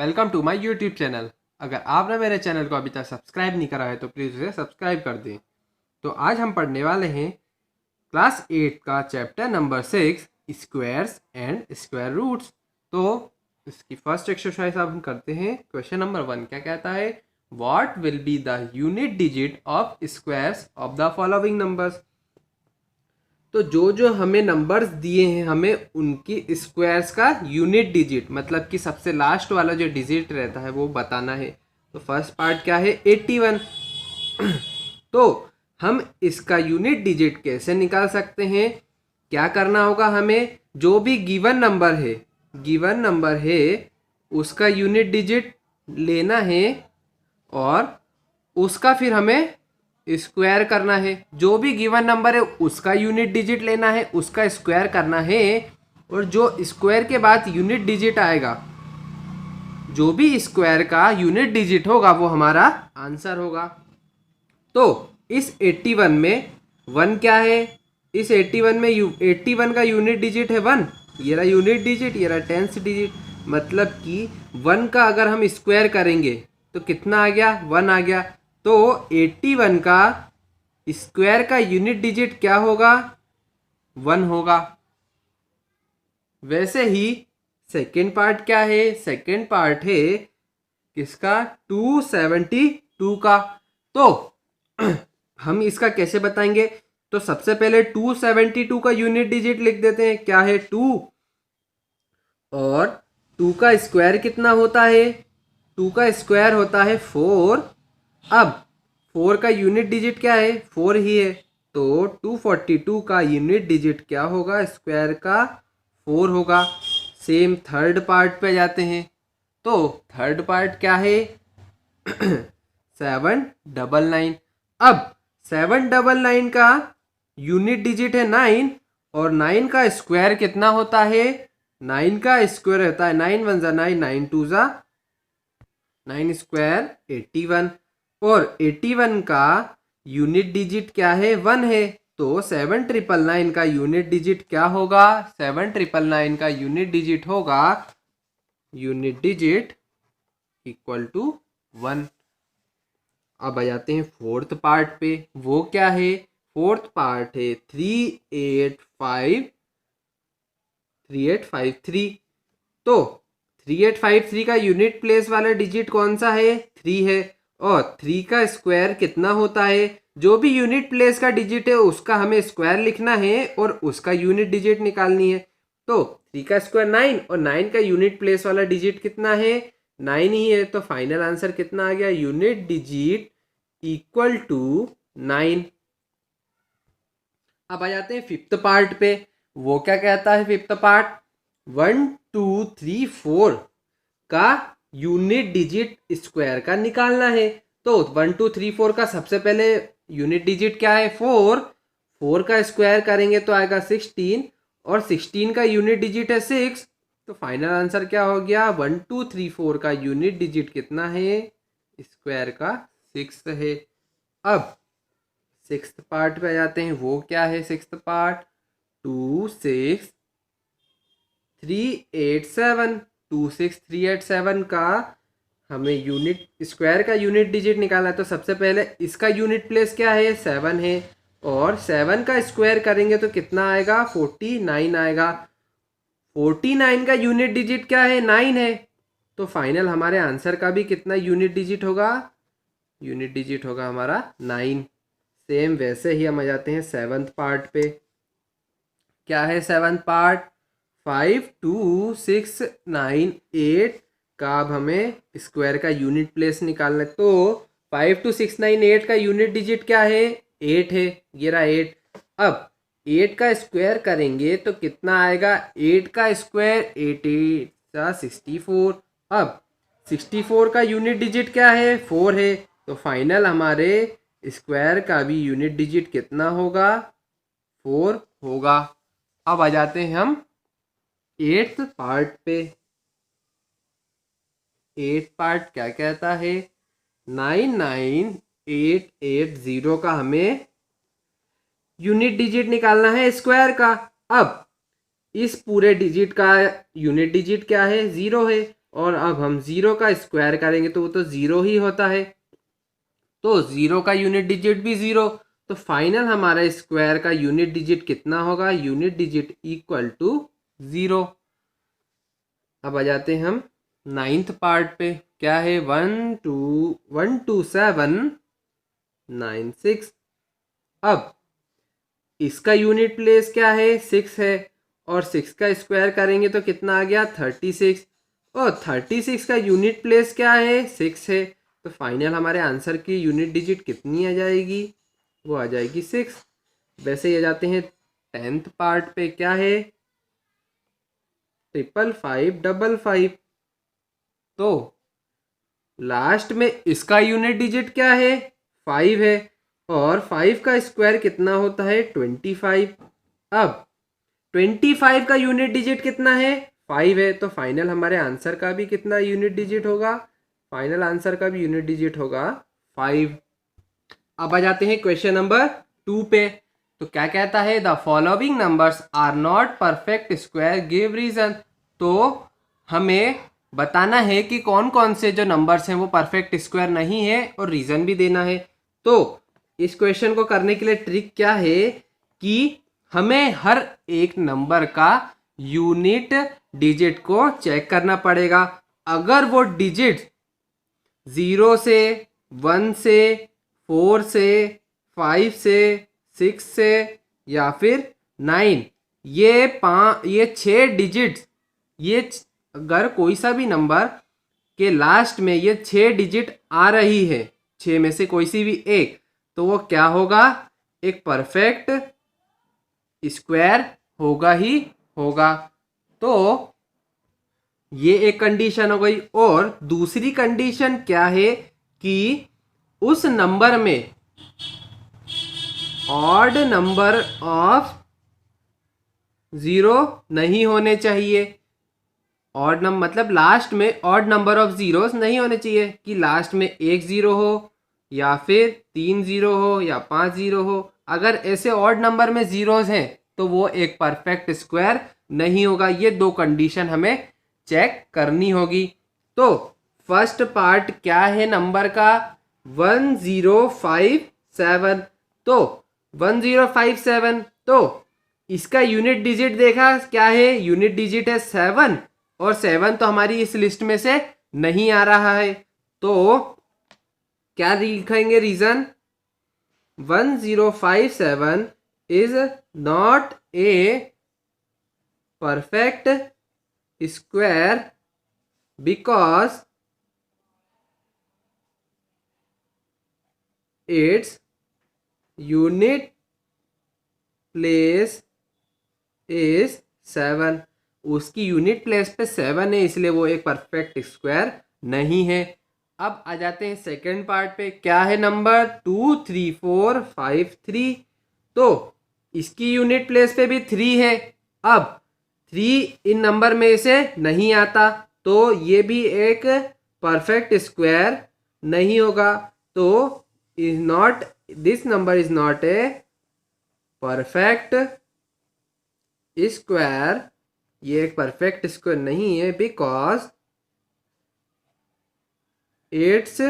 Welcome to my YouTube channel. अगर आपने मेरे चैनल को अभी तक सब्सक्राइब नहीं करा है तो प्लीज़ उसे सब्सक्राइब कर दें। तो आज हम पढ़ने वाले हैं क्लास 8 का chapter number 6 squares and square roots. तो इसकी फर्स्ट एक्सरसाइज हम करते हैं। क्वेश्चन नंबर 1 क्या कहता है, what will be the unit digit of squares of the following numbers. तो जो जो हमें नंबर्स दिए हैं हमें उनकी स्क्वायर्स का यूनिट डिजिट मतलब कि सबसे लास्ट वाला जो डिजिट रहता है वो बताना है। तो फर्स्ट पार्ट क्या है 81। तो हम इसका यूनिट डिजिट कैसे निकाल सकते हैं, क्या करना होगा, हमें जो भी गिवन नंबर है उसका यूनिट डिजिट लेना है और उसका फिर हमें स्क्वायर करना है। जो भी गिवन नंबर है उसका यूनिट डिजिट लेना है, उसका स्क्वायर करना है और जो स्क्वायर के बाद यूनिट डिजिट आएगा, जो भी स्क्वायर का यूनिट डिजिट होगा वो हमारा आंसर होगा। तो इस 81 में 1 क्या है, इस 81 में 81 का यूनिट डिजिट है 1, ये रहा यूनिट डिजिट, ये रहा टेंथ डिजिट। मतलब कि 1 का अगर हम स्क्वायर करेंगे तो कितना आ गया, 1 आ गया। तो 81 का स्क्वायर का यूनिट डिजिट क्या होगा, 1 होगा। वैसे ही सेकेंड पार्ट क्या है, सेकेंड पार्ट है किसका, 272 का। तो हम इसका कैसे बताएंगे, तो सबसे पहले 272 का यूनिट डिजिट लिख देते हैं, क्या है 2 और 2 का स्क्वायर कितना होता है, 2 का स्क्वायर होता है 4। अब 4 का यूनिट डिजिट क्या है, 4 ही है। तो 242 का यूनिट डिजिट क्या होगा, स्क्वायर का 4 होगा। सेम थर्ड पार्ट पे जाते हैं। तो थर्ड पार्ट क्या है 799। अब 799 का यूनिट डिजिट है 9 और 9 का स्क्वायर कितना होता है, 9 का स्क्वायर होता है 9 1 जा 9, 9 2 जा 9 स्क्वायर 81 और 81 का यूनिट डिजिट क्या है, 1 है। तो 7999 का यूनिट डिजिट क्या होगा, 7999 का यूनिट डिजिट होगा, यूनिट डिजिट इक्वल टू 1। अब आ जाते हैं फोर्थ पार्ट पे, वो क्या है, फोर्थ पार्ट है 3853। तो 3853 का यूनिट प्लेस वाला डिजिट कौन सा है, 3 है। और 3 का स्क्वायर कितना होता है, जो भी यूनिट प्लेस का डिजिट है उसका हमें स्क्वायर लिखना है और उसका यूनिट डिजिट निकालनी है। तो 3 का स्क्वायर 9 और 9 का यूनिट प्लेस वाला डिजिट कितना है, 9 ही है। तो फाइनल आंसर कितना आ गया, यूनिट डिजिट इक्वल टू 9। अब आ जाते हैं फिफ्थ पार्ट पे, वो क्या कहता है फिफ्थ पार्ट, 1 2 3 4 का यूनिट डिजिट स्क्वायर का निकालना है। तो 1 2 3 4 का सबसे पहले यूनिट डिजिट क्या है, 4। 4 का स्क्वायर करेंगे तो आएगा 16 और 16 का यूनिट डिजिट है 6। तो फाइनल आंसर क्या हो गया, 1 2 3 4 का यूनिट डिजिट कितना है, स्क्वायर का 6 है। अब सिक्स्थ पार्ट पे आ जाते हैं, वो क्या है सिक्स्थ पार्ट, 26387 का हमें यूनिट स्क्वायर का यूनिट डिजिट निकालना है। तो सबसे पहले इसका यूनिट प्लेस क्या है, 7 है और 7 का स्क्वायर करेंगे तो कितना आएगा, 49 आएगा। 49 का यूनिट डिजिट क्या है, 9 है। तो फाइनल हमारे आंसर का भी कितना यूनिट डिजिट होगा, यूनिट डिजिट होगा हमारा 9। सेम वैसे ही हम आ जाते हैं सेवंथ पार्ट पे, क्या है सेवंथ पार्ट, 52698 का अब हमें स्क्वायर का यूनिट प्लेस निकालना है। तो 52698 का यूनिट डिजिट क्या है, 8 है, ये रहा 8। अब 8 का स्क्वायर करेंगे तो कितना आएगा, 8 का स्क्वायर 8 8 64। अब 64 का यूनिट डिजिट क्या है, 4 है। तो फाइनल हमारे स्क्वायर का भी यूनिट डिजिट कितना होगा, 4 होगा। अब आ जाते हैं हम एट्थ पार्ट पे। एट्थ पार्ट क्या कहता है, 99880 का हमें यूनिट डिजिट निकालना है स्क्वायर का। अब इस पूरे डिजिट का यूनिट डिजिट क्या है, 0 है। और अब हम 0 का स्क्वायर करेंगे तो वो तो 0 ही होता है, तो 0 का यूनिट डिजिट भी 0। तो फाइनल हमारा स्क्वायर का यूनिट डिजिट कितना होगा, यूनिट डिजिट इक्वल टू 0। अब आ जाते हैं हम नाइन्थ पार्ट पे। क्या है, 12796। अब इसका यूनिट प्लेस क्या है, 6 है, और 6 का स्क्वायर करेंगे तो कितना आ गया, 36। और 36 का यूनिट प्लेस क्या है, 6 है। तो फाइनल हमारे आंसर की यूनिट डिजिट कितनी आ जाएगी, वो आ जाएगी 6। वैसे ही आ जाते हैं 10th पार्ट पे। क्या है, 55555। तो लास्ट में इसका यूनिट डिजिट क्या है, 5 है, और 5 का स्क्वायर कितना होता है, 25। अब 25 का यूनिट डिजिट कितना है, 5 है। तो फाइनल हमारे आंसर का भी कितना यूनिट डिजिट होगा, फाइनल आंसर का भी यूनिट डिजिट होगा 5। अब आ जाते हैं क्वेश्चन नंबर 2 पे। तो क्या कहता है, the following numbers are not perfect square, give reason. तो हमें बताना है कि कौन कौन से जो नंबर्स हैं वो परफेक्ट स्क्वायर नहीं है, और रीजन भी देना है। तो इस क्वेश्चन को करने के लिए ट्रिक क्या है कि हमें हर एक नंबर का यूनिट डिजिट को चेक करना पड़ेगा। अगर वो डिजिट 0 से, 1 से, 4 से, 5 से, 6 से, या फिर 9, ये 6 डिजिट, अगर कोई सा भी नंबर के लास्ट में ये 6 डिजिट आ रही है, 6 में से कोई सी भी एक, तो वो क्या होगा, एक परफेक्ट स्क्वायर होगा ही होगा। तो ये एक कंडीशन हो गई। और दूसरी कंडीशन क्या है कि उस नंबर में ऑड नंबर ऑफ 0 नहीं होने चाहिए। ऑड नंबर मतलब लास्ट में ऑड नंबर ऑफ जीरोस नहीं होने चाहिए, कि लास्ट में 1 0 हो, या फिर 3 0 हो, या 5 0 हो। अगर ऐसे ऑड नंबर में जीरोस हैं तो वो एक परफेक्ट स्क्वायर नहीं होगा। ये दो कंडीशन हमें चेक करनी होगी। तो फर्स्ट पार्ट क्या है नंबर का, 1057। तो 1057, तो इसका यूनिट डिजिट देखा क्या है, यूनिट डिजिट है 7, और 7 तो हमारी इस लिस्ट में से नहीं आ रहा है। तो क्या लिखेंगे reason, 1057 is not a perfect square because its unit place is 7। उसकी यूनिट प्लेस पे 7 है, इसलिए वो एक परफेक्ट स्क्वायर नहीं है। अब आ जाते हैं सेकंड पार्ट पे। क्या है नंबर 23453। तो इसकी यूनिट प्लेस पे भी 3 है। अब 3 इन नंबर में से नहीं आता, तो ये भी एक परफेक्ट स्क्वायर नहीं होगा। तो is not, this number is not a perfect square, ये एक परफेक्ट स्क्वायर नहीं है, because its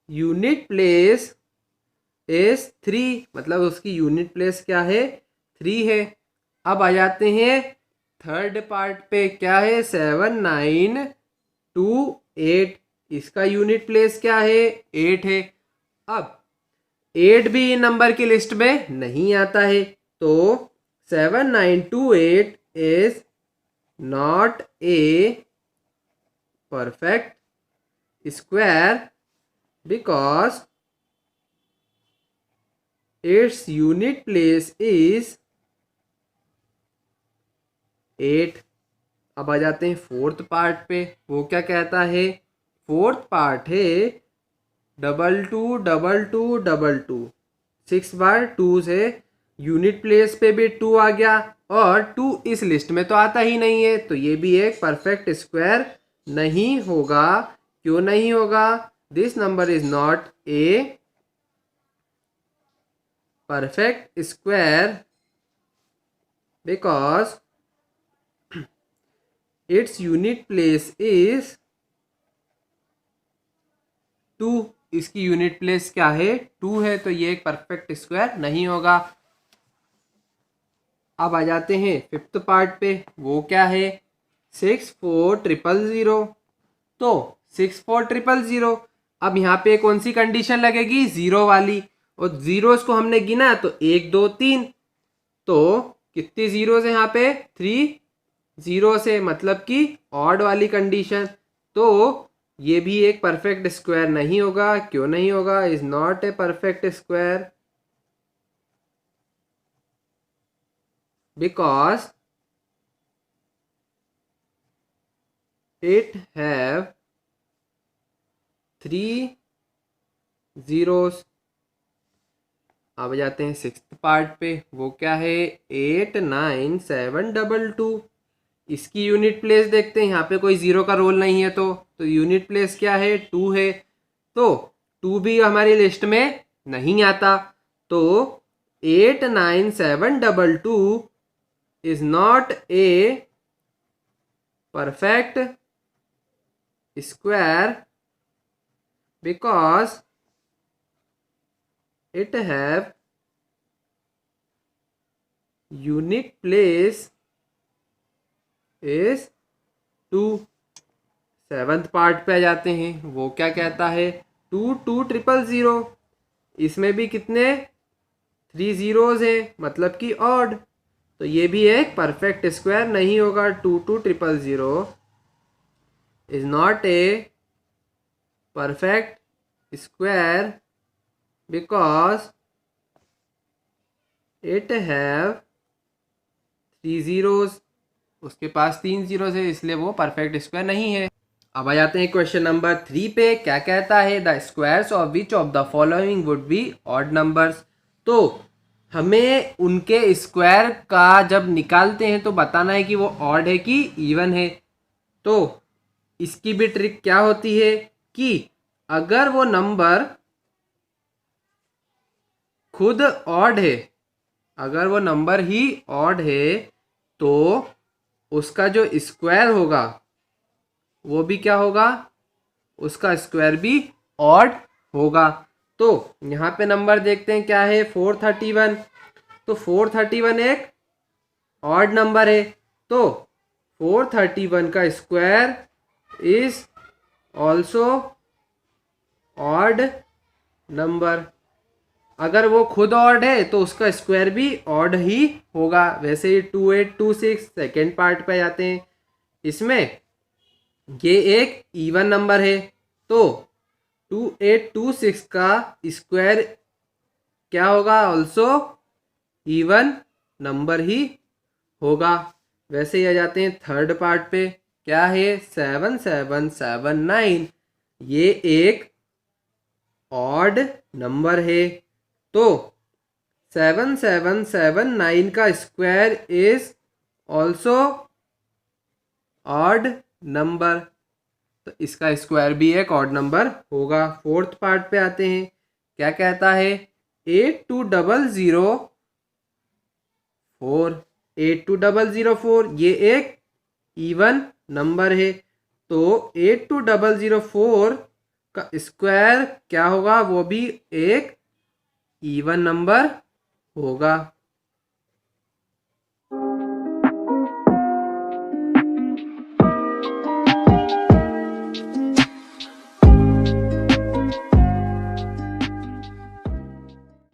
unit place is 3। मतलब उसकी यूनिट प्लेस क्या है, 3 है। अब आ जाते हैं थर्ड पार्ट पे। क्या है, 7928। इसका यूनिट प्लेस क्या है, 8 है। अब 8 भी नंबर की लिस्ट में नहीं आता है, तो 7928 is not a perfect square because its unit place is 8। अब आ जाते हैं फोर्थ पार्ट पे। वो क्या कहता है, फोर्थ पार्ट है 222222। 6 बार 2 से यूनिट प्लेस पे भी 2 आ गया, और 2 इस लिस्ट में तो आता ही नहीं है, तो ये भी एक परफेक्ट स्क्वायर नहीं होगा। क्यों नहीं होगा, this number is not a perfect square because its unit place is 2। इसकी यूनिट प्लेस क्या है? 2 है, तो ये एक परफेक्ट स्क्वायर नहीं होगा। अब आ जाते हैं फिफ्थ पार्ट पे, वो क्या है? 64000। तो 64000, अब यहाँ पे कौन सी कंडीशन लगेगी? जीरो वाली। और जीरोस को हमने गिना तो 1 2 3, तो कितनी जीरोस है यहाँ पे? 3 जीरो से, मतलब कि ऑड वाली कंडीशन। तो ये भी एक परफेक्ट स्क्वायर नहीं होगा। क्यों नहीं होगा? Is not a perfect square because it have 3 zeros. अब जाते हैं सिक्स्थ पार्ट पे, वो क्या है? 89722। इसकी यूनिट प्लेस देखते हैं, यहाँ पे कोई जीरो का रोल नहीं है, तो यूनिट प्लेस क्या है? 2 है। तो 2 भी हमारी लिस्ट में नहीं आता। तो 89722 is not a perfect square because it have unit place is 2। Seventh part पे आ जाते हैं, वो क्या कहता है? 22000। इसमें भी कितने? 3 जीरोज हैं, मतलब कि ऑड। तो ये भी एक परफेक्ट स्क्वायर नहीं होगा। 22000 is not a perfect square because it have 3 zeros। उसके पास 3 जीरोस है, इसलिए वो परफेक्ट स्क्वायर नहीं है। अब आ जाते हैं क्वेश्चन नंबर 3 पे, क्या कहता है? The squares of which of the following would be odd numbers. तो हमें उनके स्क्वायर का जब निकालते हैं तो बताना है कि वो ऑड है कि इवन है। तो इसकी भी ट्रिक क्या होती है कि अगर वो नंबर खुद ऑड है, अगर वो नंबर ही ऑड है, तो उसका जो स्क्वायर होगा वो भी क्या होगा? उसका स्क्वायर भी ऑड होगा। तो यहाँ पे नंबर देखते हैं क्या है? 431। तो 431 एक ऑड नंबर है, तो 431 का square is also odd number. अगर वो खुद ऑड है तो उसका स्क्वायर भी ऑड ही होगा। वैसे ही 2826 सेकेंड पार्ट पे जाते हैं, इसमें ये एक इवन नंबर है, तो 2826 का स्क्वायर क्या होगा? ऑल्सो इवन नंबर ही होगा। वैसे ही आ जाते हैं थर्ड पार्ट पे, क्या है? 7779। ये एक ऑड नंबर है, तो 7779 का square is also odd number. तो इसका स्क्वायर भी एक ऑड नंबर होगा। फोर्थ पार्ट पे आते हैं, क्या कहता है? 82004। 82004 ये एक इवन नंबर है, तो 82004 का स्क्वायर क्या होगा? वो भी एक इवन नंबर होगा।